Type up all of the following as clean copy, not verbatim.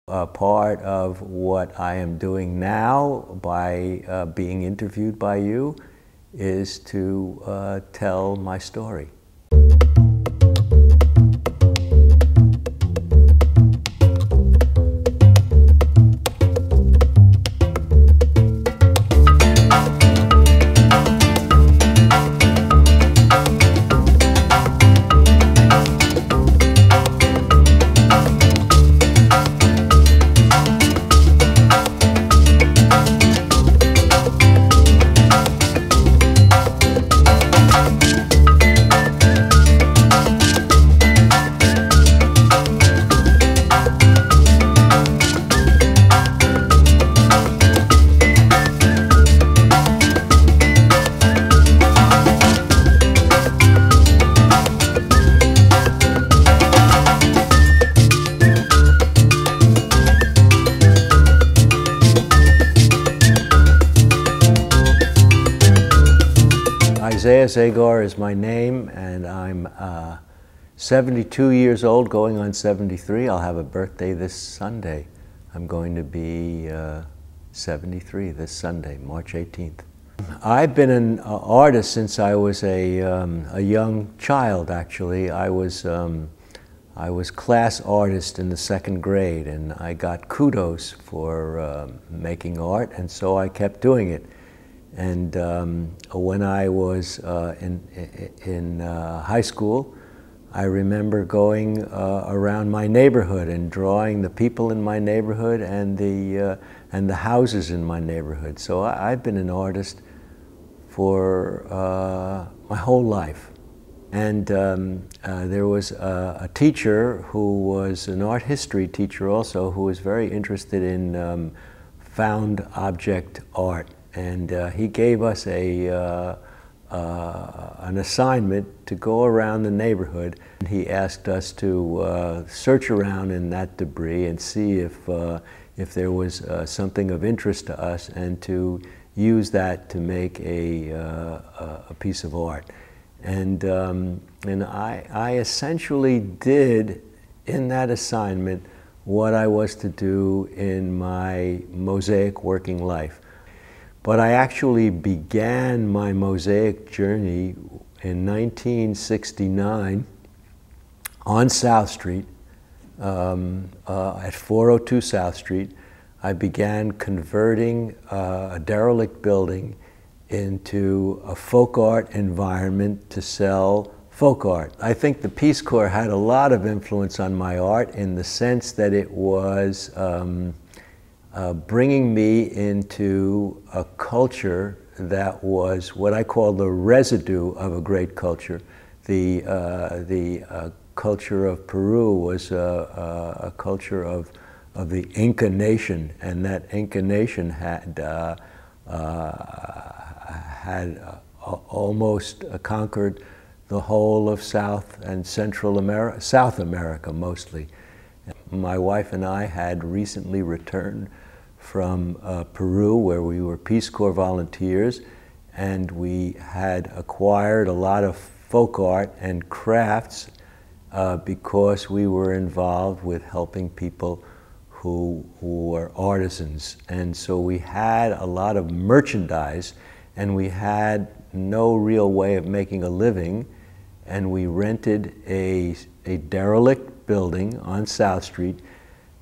A part of what I am doing now by being interviewed by you is to tell my story. Zagar is my name, and I'm 72 years old, going on 73. I'll have a birthday this Sunday. I'm going to be 73 this Sunday, March 18th. I've been an artist since I was a young child, actually. I was class artist in the 2nd grade, and I got kudos for making art, and so I kept doing it. And when I was in high school, I remember going around my neighborhood and drawing the people in my neighborhood and the houses in my neighborhood. So I've been an artist for my whole life. And there was a teacher who was an art history teacher also, who was very interested in found object art. And he gave us an assignment to go around the neighborhood. He asked us to search around in that debris and see if there was something of interest to us, and to use that to make a piece of art. And I essentially did in that assignment what I was to do in my Mosaic working life. But I actually began my Mosaic journey in 1969 on South Street, at 402 South Street. I began converting a derelict building into a folk art environment to sell folk art. I think the Peace Corp had a lot of influence on my art, in the sense that it was bringing me into a culture that was what I call the residue of a great culture. The culture of Peru was a culture of the Inca nation, and that Inca nation had almost conquered the whole of South and Central America, South America mostly. My wife and I had recently returned from Peru, where we were Peace Corps volunteers, and we had acquired a lot of folk art and crafts because we were involved with helping people who were artisans. And so we had a lot of merchandise, and we had no real way of making a living, and we rented a derelict building on South Street,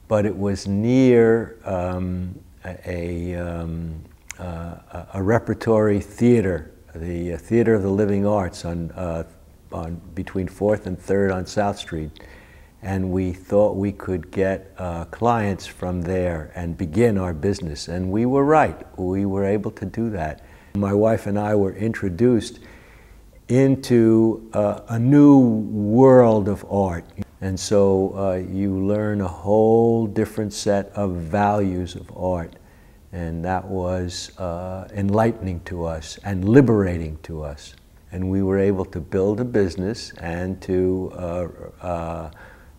but it was near a repertory theater, the Theater of the Living Arts on between 4th and 3rd on South Street. And we thought we could get clients from there and begin our business. And we were right. We were able to do that. My wife and I were introduced into a new world of art. And so you learn a whole different set of values of art. And that was enlightening to us and liberating to us. And we were able to build a business and to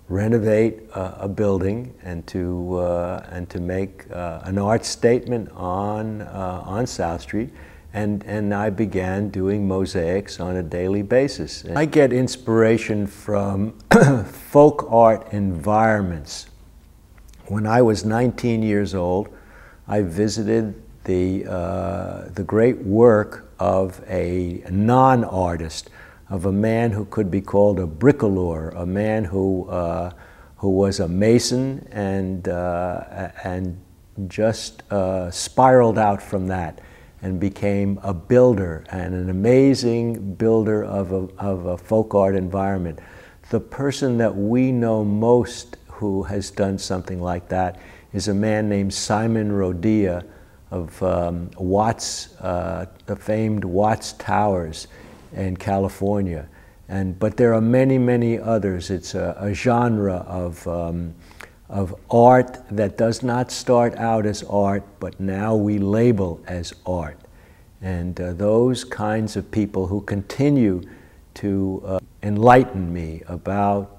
renovate a building and to make an art statement on South Street. And I began doing mosaics on a daily basis. I get inspiration from folk art environments. When I was 19 years old, I visited the great work of a non-artist, of a man who could be called a bricoleur, a man who was a mason and just spiraled out from that and became a builder, and an amazing builder of a folk art environment. The person that we know most who has done something like that is a man named Simon Rodia of the famed Watts Towers in California. But there are many, many others. It's a genre of art that does not start out as art, but now we label as art. And those kinds of people who continue to enlighten me about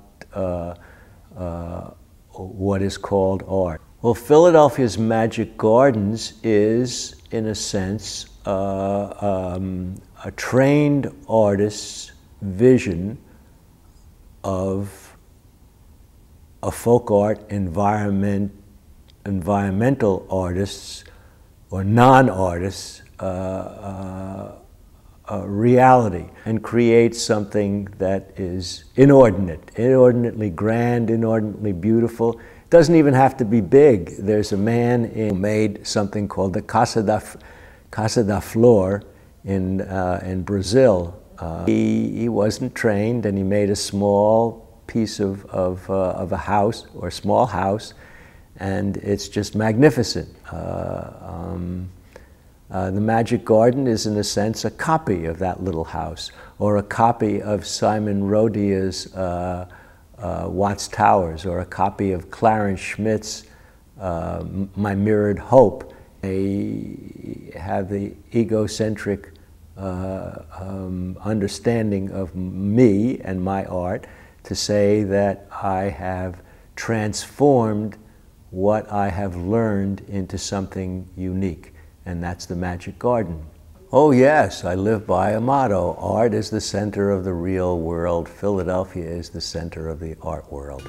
what is called art. Well, Philadelphia's Magic Gardens is, in a sense, a trained artist's vision of a folk art environmental artists or non-artists reality, and create something that is inordinately grand, inordinately beautiful. It doesn't even have to be big. There's a man who made something called the Casa da Flor in Brazil. He wasn't trained, and he made a small piece of a house, or a small house, and it's just magnificent. The Magic Garden is, in a sense, a copy of that little house, or a copy of Simon Rodia's Watts Towers, or a copy of Clarence Schmidt's My Mirrored Hope. They have the egocentric understanding of me and my art to say that I have transformed what I have learned into something unique. And that's the Magic Garden. Oh yes, I live by a motto: art is the center of the real world. Philadelphia is the center of the art world.